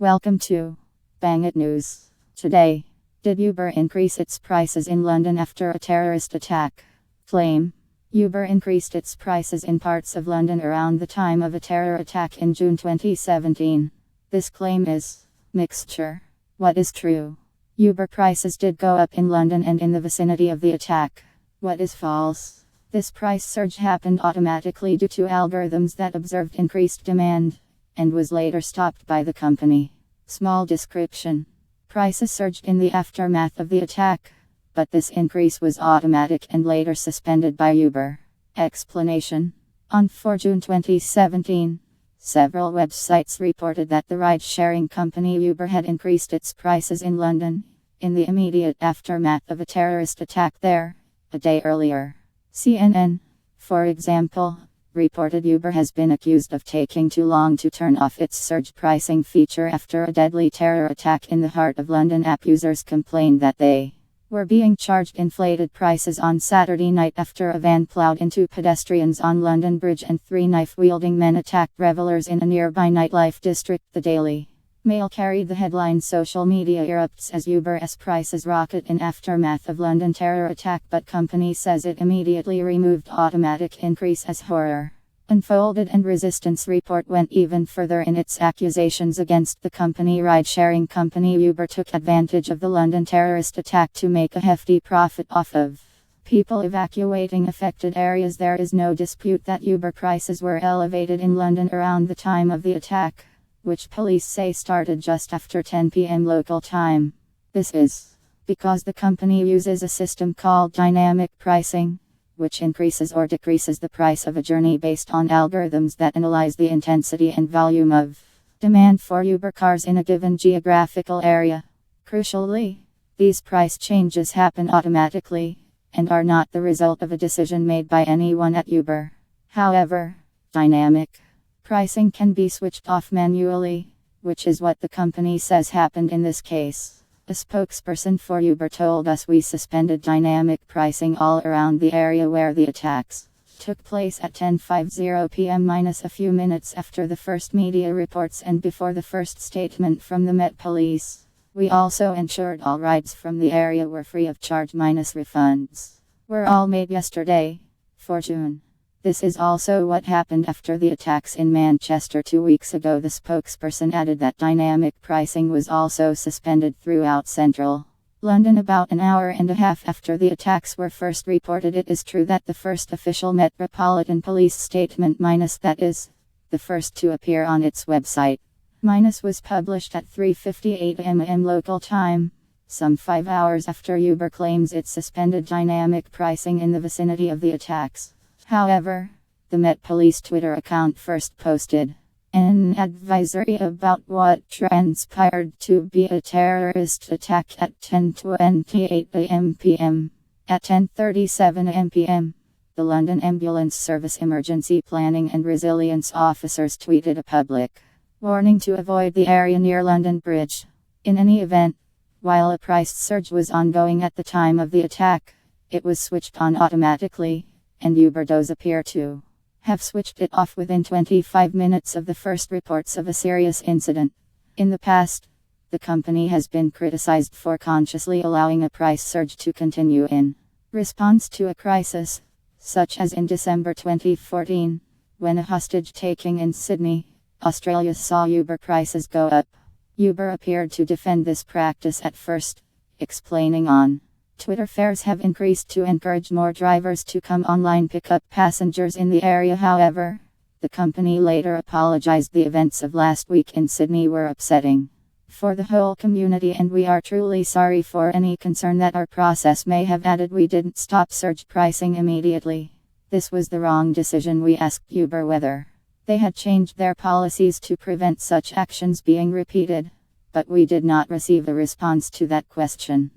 Welcome to Bang It News. Today, did Uber increase its prices in London after a terrorist attack? Claim. Uber increased its prices in parts of London around the time of a terror attack in June 2017. This claim is mixture. What is true? Uber prices did go up in London and in the vicinity of the attack. What is false? This price surge happened automatically due to algorithms that observed increased demand, and was later stopped by the company. Small description. Prices surged in the aftermath of the attack, but this increase was automatic and later suspended by Uber. Explanation. On 4 June 2017, several websites reported that the ride-sharing company Uber had increased its prices in London, in the immediate aftermath of a terrorist attack there, a day earlier. CNN, for example, reported Uber has been accused of taking too long to turn off its surge pricing feature after a deadly terror attack in the heart of London. App users complained that they were being charged inflated prices on Saturday night after a van plowed into pedestrians on London Bridge and 3 knife-wielding men attacked revelers in a nearby nightlife district. The Daily Mail carried the headline "Social media erupts as Uber's prices rocket in aftermath of London terror attack, but company says it immediately removed automatic increase as horror unfolded." And Resistance Report went even further in its accusations against the company. Ride-sharing company Uber took advantage of the London terrorist attack to make a hefty profit off of people evacuating affected areas. There is no dispute that Uber prices were elevated in London around the time of the attack, which police say started just after 10 p.m. local time. This is because the company uses a system called dynamic pricing, which increases or decreases the price of a journey based on algorithms that analyze the intensity and volume of demand for Uber cars in a given geographical area. Crucially, these price changes happen automatically, and are not the result of a decision made by anyone at Uber. However, dynamic pricing can be switched off manually, which is what the company says happened in this case. A spokesperson for Uber told us, "We suspended dynamic pricing all around the area where the attacks took place at 10:50 p.m. minus a few minutes after the first media reports and before the first statement from the Met Police. We also ensured all rides from the area were free of charge minus refunds. Were all made yesterday, 4 June. This is also what happened after the attacks in Manchester 2 weeks ago." The spokesperson added that dynamic pricing was also suspended throughout central London about an hour and a half after the attacks were first reported. It is true that the first official Metropolitan Police statement, that is, the first to appear on its website, was published at 3:58 am local time, some 5 hours after Uber claims it suspended dynamic pricing in the vicinity of the attacks. However, the Met Police Twitter account first posted an advisory about what transpired to be a terrorist attack at 10:28 p.m. At 10:37 p.m., the London Ambulance Service Emergency Planning and Resilience officers tweeted a public warning to avoid the area near London Bridge. In any event, while a price surge was ongoing at the time of the attack, it was switched on automatically, and Uber does appear to have switched it off within 25 minutes of the first reports of a serious incident. In the past, the company has been criticized for consciously allowing a price surge to continue in response to a crisis, such as in December 2014, when a hostage-taking in Sydney, Australia saw Uber prices go up. Uber appeared to defend this practice at first, explaining on Twitter, fares have increased to encourage more drivers to come online pick up passengers in the area. However, the company later apologized. The events of last week in Sydney were upsetting for the whole community, and we are truly sorry for any concern that our process may have added. We didn't stop surge pricing immediately. This was the wrong decision. We asked Uber whether they had changed their policies to prevent such actions being repeated, but we did not receive a response to that question.